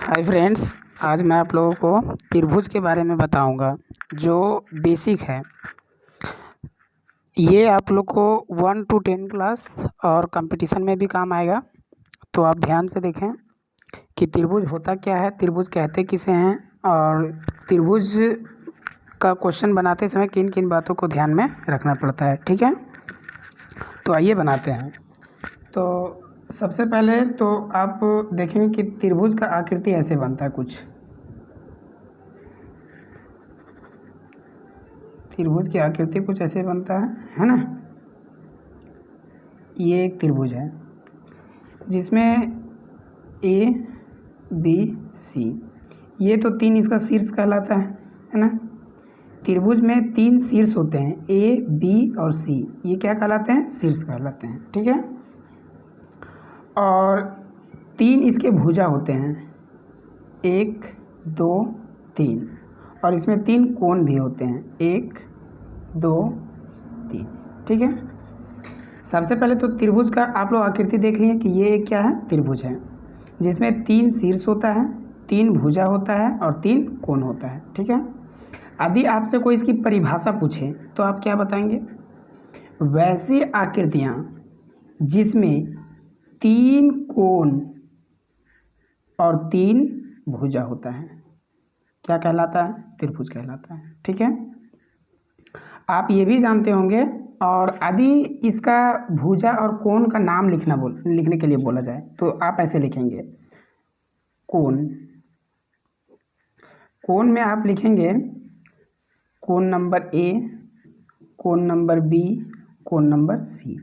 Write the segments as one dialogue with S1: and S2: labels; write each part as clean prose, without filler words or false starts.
S1: Hi friends, आज मैं आप लोगों को त्रिभुज के बारे में बताऊंगा जो बेसिक है। ये आप लोग को 1 to 10 क्लास और कंपटीशन में भी काम आएगा। तो आप ध्यान से देखें कि त्रिभुज होता क्या है, त्रिभुज कहते किसे हैं और त्रिभुज का क्वेश्चन बनाते समय किन किन बातों को ध्यान में रखना पड़ता है। ठीक है, तो आइए बनाते हैं। तो सबसे पहले तो आप देखेंगे कि त्रिभुज का आकृति ऐसे बनता है कुछ। त्रिभुज की आकृति कुछ ऐसे बनता है ना। ये एक त्रिभुज है जिसमें ए बी सी, ये तो 3 इसका शीर्ष कहलाता है ना। त्रिभुज में 3 शीर्ष होते हैं, ए बी और सी, ये क्या कहलाते हैं? शीर्ष कहलाते हैं। ठीक है, और 3 इसके भुजा होते हैं, 1 2 3, और इसमें 3 कोण भी होते हैं, 1 2 3। ठीक है, सबसे पहले तो त्रिभुज का आप लोग आकृति देख लिए कि ये क्या है? त्रिभुज है जिसमें 3 शीर्ष होता है, 3 भुजा होता है और 3 कोण होता है। ठीक है, यदि आपसे कोई इसकी परिभाषा पूछे तो आप क्या बताएंगे? वैसी आकृतियाँ जिसमें 3 कोण और 3 भुजा होता है क्या कहलाता है? त्रिभुज कहलाता है। ठीक है, आप ये भी जानते होंगे, और यदि इसका भुजा और कोण का नाम लिखने के लिए बोला जाए तो आप ऐसे लिखेंगे। कोण, कोण में आप लिखेंगे कोण नंबर ए, कोण नंबर बी, कोण नंबर सी।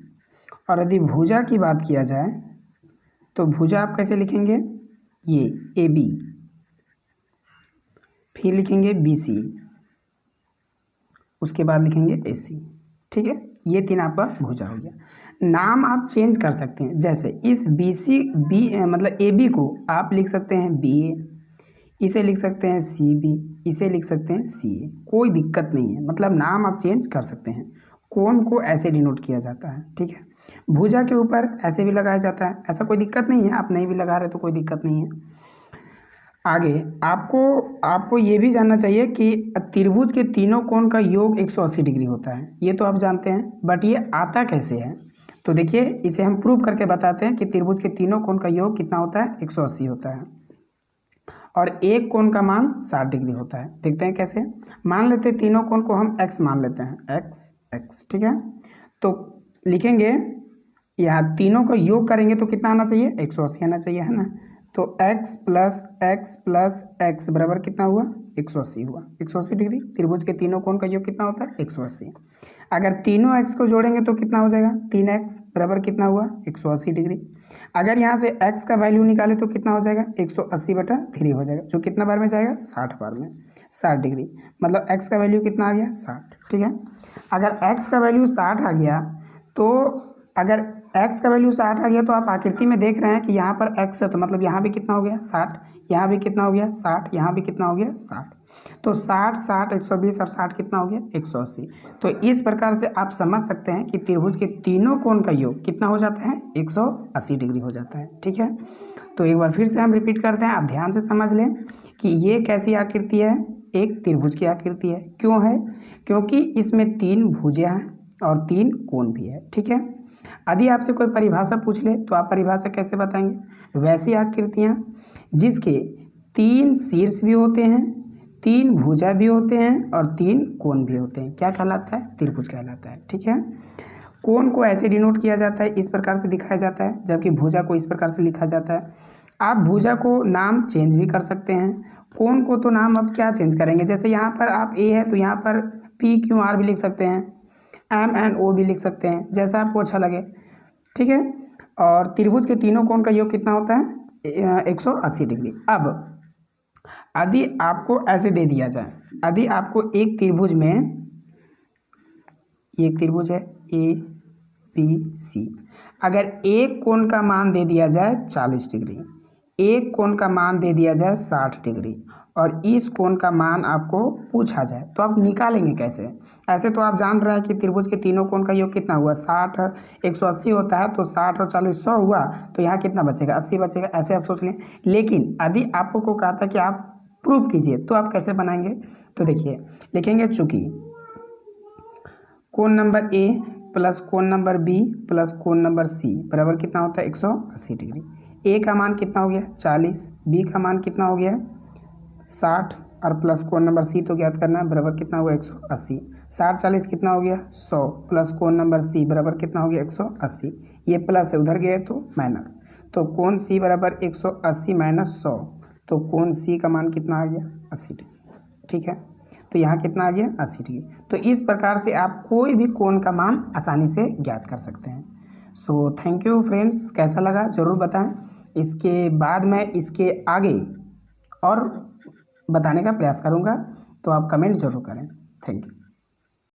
S1: और यदि भुजा की बात किया जाए तो भुजा आप कैसे लिखेंगे? ये ए बी, फिर लिखेंगे बी सी, उसके बाद लिखेंगे ए सी। ठीक है, ये 3 आपका भुजा हो गया। नाम आप चेंज कर सकते हैं, जैसे इस मतलब ए बी को आप लिख सकते हैं बी ए, इसे लिख सकते हैं सी बी, इसे लिख सकते हैं सी ए, कोई दिक्कत नहीं है। मतलब नाम आप चेंज कर सकते हैं। कोण को ऐसे डिनोट किया जाता है। ठीक है, भुजा के ऊपर ऐसे भी लगाया जाता है, ऐसा कोई दिक्कत नहीं है। आप नहीं भी लगा रहे तो कोई दिक्कत नहीं है। आगे आपको ये भी जानना चाहिए कि त्रिभुज के तीनों कोण का योग 180 डिग्री होता है। ये तो आप जानते हैं, बट ये आता कैसे है? तो देखिए, इसे हम प्रूव करके बताते हैं कि त्रिभुज के तीनों कोण का योग कितना होता है? 180 होता है, और एक कोण का मान 60 डिग्री होता है। देखते हैं कैसे। मान लेते हैं तीनों कोण को हम x मान लेते हैं, x। ठीक है, तो लिखेंगे यहाँ तीनों का योग करेंगे तो कितना आना चाहिए? 180 आना चाहिए, है ना। तो x प्लस x बराबर कितना हुआ? 180 हुआ। 180 डिग्री। त्रिभुज के तीनों कोण का योग कितना होता है? 180। अगर तीनों x को जोड़ेंगे तो कितना हो जाएगा? 3x बराबर कितना हुआ? 180 डिग्री। अगर यहाँ से x का वैल्यू निकाले तो कितना हो जाएगा? 180/3 हो जाएगा, जो कितना बार में जाएगा? 60 बार में। 60 डिग्री मतलब x का वैल्यू कितना आ गया? 60। ठीक है, अगर x का वैल्यू 60 आ गया तो अगर x का वैल्यू 60 आ गया तो आप आकृति में देख रहे हैं कि यहाँ पर x है, तो मतलब यहाँ भी कितना हो गया? 60, यहाँ भी कितना हो गया? 60, यहाँ भी कितना हो गया? 60। तो 60 60 120 और 60 कितना हो गया? 180। तो इस प्रकार से आप समझ सकते हैं कि त्रिभुज के तीनों कोण का योग कितना हो जाता है? 180 डिग्री हो जाता है। ठीक है, तो एक बार फिर से हम रिपीट करते हैं, आप ध्यान से समझ लें कि ये कैसी आकृति है? एक त्रिभुज की आकृति है। क्यों है? क्योंकि इसमें 3 भुजा हैं और 3 कोण भी है। ठीक है, यदि आपसे कोई परिभाषा पूछ ले तो आप परिभाषा कैसे बताएंगे? वैसी आकृतियाँ जिसके 3 शीर्ष भी होते हैं, 3 भुजा भी होते हैं और 3 कोण भी होते हैं, क्या कहलाता है? त्रिभुज कहलाता है। ठीक है, कोण को ऐसे डिनोट किया जाता है, इस प्रकार से दिखाया जाता है, जबकि भुजा को इस प्रकार से लिखा जाता है। आप भुजा को नाम चेंज भी कर सकते हैं, कोण को तो नाम अब क्या चेंज करेंगे? जैसे यहाँ पर आप ए है तो यहाँ पर PQR भी लिख सकते हैं, MNO भी लिख सकते हैं, जैसा आपको अच्छा लगे। ठीक है, और त्रिभुज के तीनों कोण का योग कितना होता है? 180 डिग्री। अब यदि आपको ऐसे दे दिया जाए, यदि आपको एक त्रिभुज में, एक त्रिभुज है ABC, अगर एक कोण का मान दे दिया जाए 40 डिग्री, एक कोण का मान दे दिया जाए 60 डिग्री और इस कोण का मान आपको पूछा जाए तो आप निकालेंगे कैसे? ऐसे तो आप जान रहे हैं कि त्रिभुज के तीनों कोण का योग कितना हुआ 60 180 होता है, तो 60 और 40 100 हुआ, तो यहाँ कितना बचेगा 80 बचेगा। ऐसे आप सोच लें। लेकिन अभी आपको को कहा था कि आप प्रूफ कीजिए, तो आप कैसे बनाएंगे? तो देखिए लिखेंगे चूंकि कोण नंबर ए प्लस कोण नंबर बी प्लस कोण नंबर सी बराबर कितना होता है 180 डिग्री। ए का मान कितना हो गया 40, बी का मान कितना हो गया 60 और प्लस कोण नंबर सी तो ज्ञात करना है बराबर कितना हुआ 180। 60 40 कितना हो गया 100 प्लस कोण नंबर सी बराबर कितना हो गया 180। ये प्लस है उधर गया तो माइनस, तो कोण सी बराबर 180 माइनस 100, तो कोण सी का मान कितना आ गया 80 डिग्री। ठीक है, तो यहाँ कितना आ गया 80 डिग्री। तो इस प्रकार से आप कोई भी कोण का मान आसानी से ज्ञात कर सकते हैं। सो थैंक यू फ्रेंड्स, कैसा लगा ज़रूर बताएं। इसके बाद मैं इसके आगे और बताने का प्रयास करूँगा, तो आप कमेंट ज़रूर करें। Thank you.